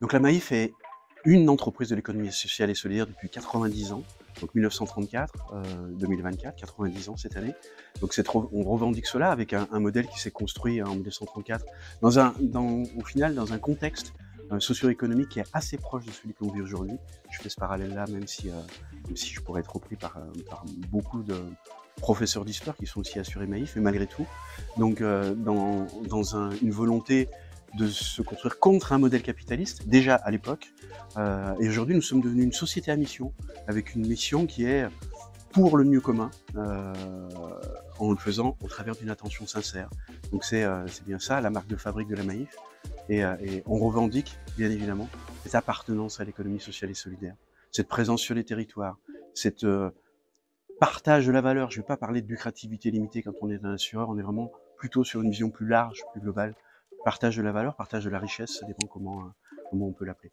Donc la Maïf est une entreprise de l'économie sociale et solidaire depuis 90 ans, donc 1934, 2024, 90 ans cette année. Donc on revendique cela avec un modèle qui s'est construit en 1934 au final dans un contexte socio-économique qui est assez proche de celui que l'on vit aujourd'hui. Je fais ce parallèle-là, même si je pourrais être repris par beaucoup de professeurs d'histoire qui sont aussi assurés Maïf, mais malgré tout, donc une volonté de se construire contre un modèle capitaliste, déjà à l'époque. Et aujourd'hui, nous sommes devenus une société à mission, avec une mission qui est pour le mieux commun, en le faisant au travers d'une attention sincère. Donc c'est bien ça, la marque de fabrique de la Maïf. Et on revendique, bien évidemment, cette appartenance à l'économie sociale et solidaire, cette présence sur les territoires, cette partage de la valeur. Je ne vais pas parler de lucrativité limitée quand on est un assureur, on est vraiment plutôt sur une vision plus large, plus globale. Partage de la valeur, partage de la richesse, ça dépend comment on peut l'appeler.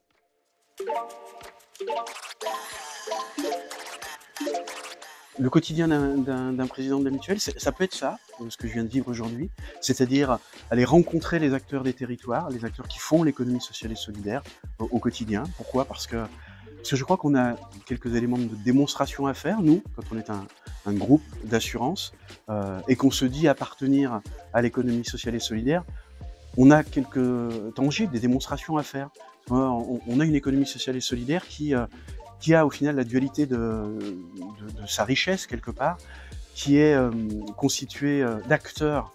Le quotidien d'un président de la mutuelle, ça peut être ça, ce que je viens de vivre aujourd'hui, c'est-à-dire aller rencontrer les acteurs des territoires, les acteurs qui font l'économie sociale et solidaire au quotidien. Pourquoi ? Parce que je crois qu'on a quelques éléments de démonstration à faire, nous, quand on est un groupe d'assurance, et qu'on se dit appartenir à l'économie sociale et solidaire. On a quelques tangibles, des démonstrations à faire. On a une économie sociale et solidaire qui a au final la dualité de sa richesse quelque part, qui est constituée d'acteurs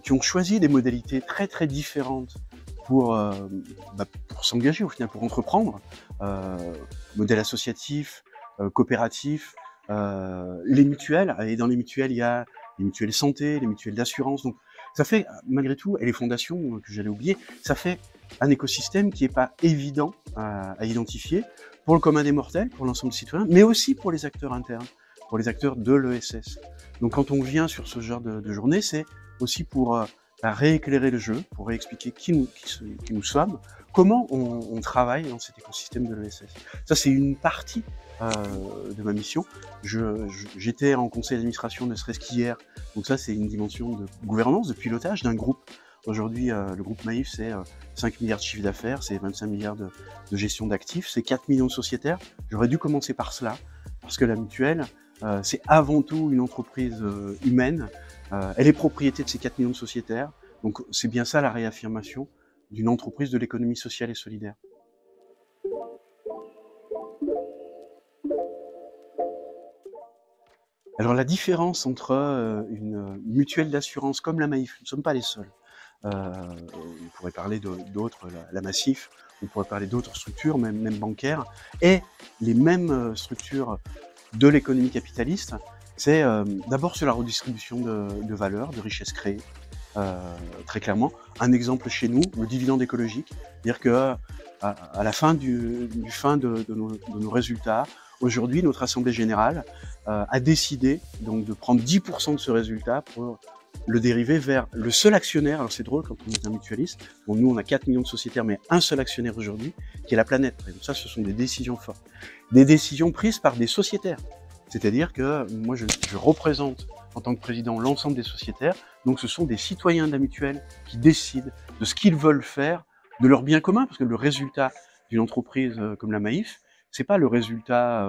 qui ont choisi des modalités très très différentes pour s'engager au final, pour entreprendre. Modèle associatif, coopératif, les mutuelles, et dans les mutuelles il y a les mutuelles santé, les mutuelles d'assurance. Donc ça fait, malgré tout, et les fondations que j'allais oublier, ça fait un écosystème qui n'est pas évident à identifier pour le commun des mortels, pour l'ensemble des citoyens, mais aussi pour les acteurs internes, pour les acteurs de l'ESS. Donc quand on vient sur ce genre de journée, c'est aussi pour rééclairer le jeu, pour réexpliquer qui nous sommes, comment on travaille dans cet écosystème de l'ESS. Ça, c'est une partie de ma mission. J'étais en conseil d'administration ne serait-ce qu'hier, donc ça c'est une dimension de gouvernance, de pilotage d'un groupe. Aujourd'hui, le groupe Maïf, c'est 5 milliards de chiffre d'affaires, c'est 25 milliards de gestion d'actifs, c'est 4 millions de sociétaires. J'aurais dû commencer par cela, parce que la mutuelle, c'est avant tout une entreprise humaine. Elle est propriété de ces 4 millions de sociétaires, donc c'est bien ça la réaffirmation d'une entreprise de l'économie sociale et solidaire. Alors la différence entre une mutuelle d'assurance comme la Maïf, nous ne sommes pas les seuls. On pourrait parler d'autres, la Massif, on pourrait parler d'autres structures, même bancaires, et les mêmes structures de l'économie capitaliste, c'est d'abord sur la redistribution de valeur, de richesses créées, très clairement. Un exemple chez nous, le dividende écologique, c'est-à-dire que à la fin de nos résultats, aujourd'hui, notre Assemblée Générale a décidé donc de prendre 10% de ce résultat pour le dériver vers le seul actionnaire. Alors c'est drôle quand on est un mutualiste. Bon, nous, on a 4 millions de sociétaires, mais un seul actionnaire aujourd'hui, qui est la planète. Donc ça, ce sont des décisions fortes. Des décisions prises par des sociétaires. C'est-à-dire que moi, je représente en tant que président l'ensemble des sociétaires. Donc ce sont des citoyens de la mutuelle qui décident de ce qu'ils veulent faire, de leur bien commun, parce que le résultat d'une entreprise comme la Maïf, c'est pas le résultat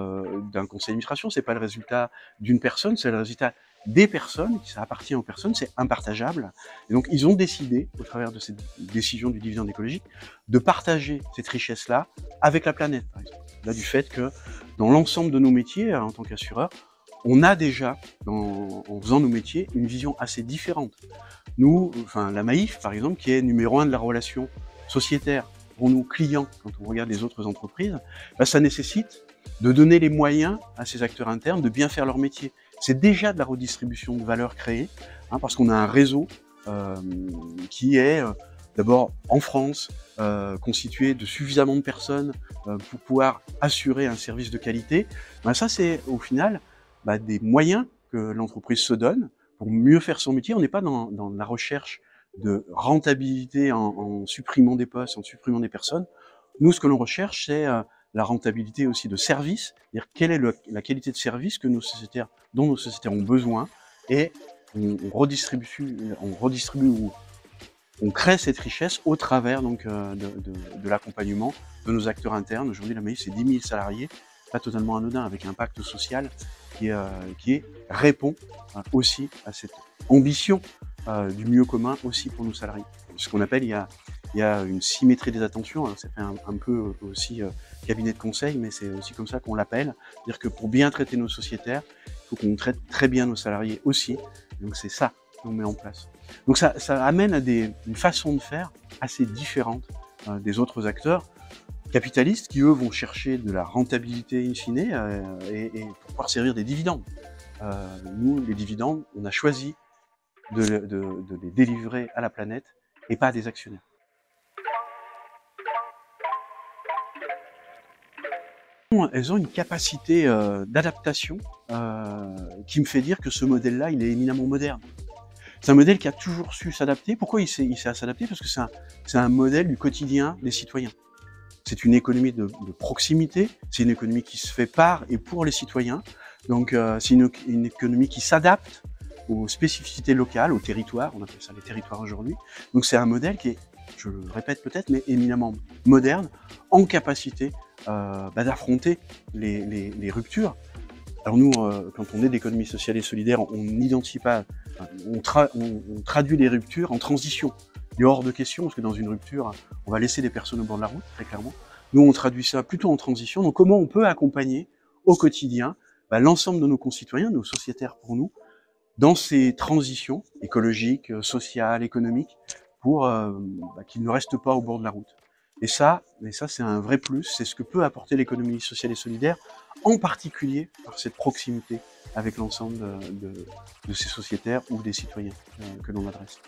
d'un conseil d'administration, c'est pas le résultat d'une personne, c'est le résultat des personnes, ça appartient aux personnes, c'est impartageable. Et donc ils ont décidé, au travers de cette décision du dividende écologique, de partager cette richesse-là avec la planète, par exemple. Là, du fait que dans l'ensemble de nos métiers, en tant qu'assureur, on a déjà, en faisant nos métiers, une vision assez différente. Nous, enfin la Maïf, par exemple, qui est numéro 1 de la relation sociétaire pour nos clients, quand on regarde les autres entreprises, ça nécessite de donner les moyens à ces acteurs internes de bien faire leur métier. C'est déjà de la redistribution de valeur créée, parce qu'on a un réseau qui est d'abord en France, constitué de suffisamment de personnes pour pouvoir assurer un service de qualité. Ça, c'est au final des moyens que l'entreprise se donne pour mieux faire son métier. On n'est pas dans la recherche de rentabilité en supprimant des postes, en supprimant des personnes. Nous, ce que l'on recherche, c'est la rentabilité aussi de service, c'est-à-dire quelle est la qualité de service que dont nos sociétaires ont besoin, et on redistribue ou on crée cette richesse au travers donc de l'accompagnement de nos acteurs internes. Aujourd'hui, la Maïf, c'est 10 000 salariés, pas totalement anodin, avec un pacte social qui répond aussi à cette ambition du mieux commun aussi pour nos salariés. Ce qu'on appelle, il y a une symétrie des attentions. Alors ça fait un peu aussi cabinet de conseil, mais c'est aussi comme ça qu'on l'appelle. C'est-à-dire que pour bien traiter nos sociétaires, il faut qu'on traite très bien nos salariés aussi. Donc c'est ça qu'on met en place. Donc ça amène à une façon de faire assez différente des autres acteurs capitalistes qui, eux, vont chercher de la rentabilité in fine et pour pouvoir servir des dividendes. Nous, les dividendes, on a choisi de les délivrer à la planète et pas à des actionnaires. Elles ont une capacité d'adaptation qui me fait dire que ce modèle-là, il est éminemment moderne. C'est un modèle qui a toujours su s'adapter. Pourquoi il sait s'adapter? Parce que c'est un modèle du quotidien des citoyens. C'est une économie de proximité, c'est une économie qui se fait par et pour les citoyens. Donc c'est une économie qui s'adapte aux spécificités locales, aux territoires, on appelle ça les territoires aujourd'hui. Donc c'est un modèle qui est, je le répète peut-être, mais éminemment moderne, en capacité d'affronter les ruptures. Alors nous, quand on est d'économie sociale et solidaire, on n'identifie pas, on traduit les ruptures en transition. Il est hors de question, parce que dans une rupture, on va laisser des personnes au bord de la route, très clairement. Nous, on traduit ça plutôt en transition. Donc comment on peut accompagner au quotidien l'ensemble de nos concitoyens, nos sociétaires pour nous, dans ces transitions écologiques, sociales, économiques, pour qu'ils ne restent pas au bord de la route. Et ça c'est un vrai plus, c'est ce que peut apporter l'économie sociale et solidaire, en particulier par cette proximité avec l'ensemble de ces sociétaires ou des citoyens que l'on adresse.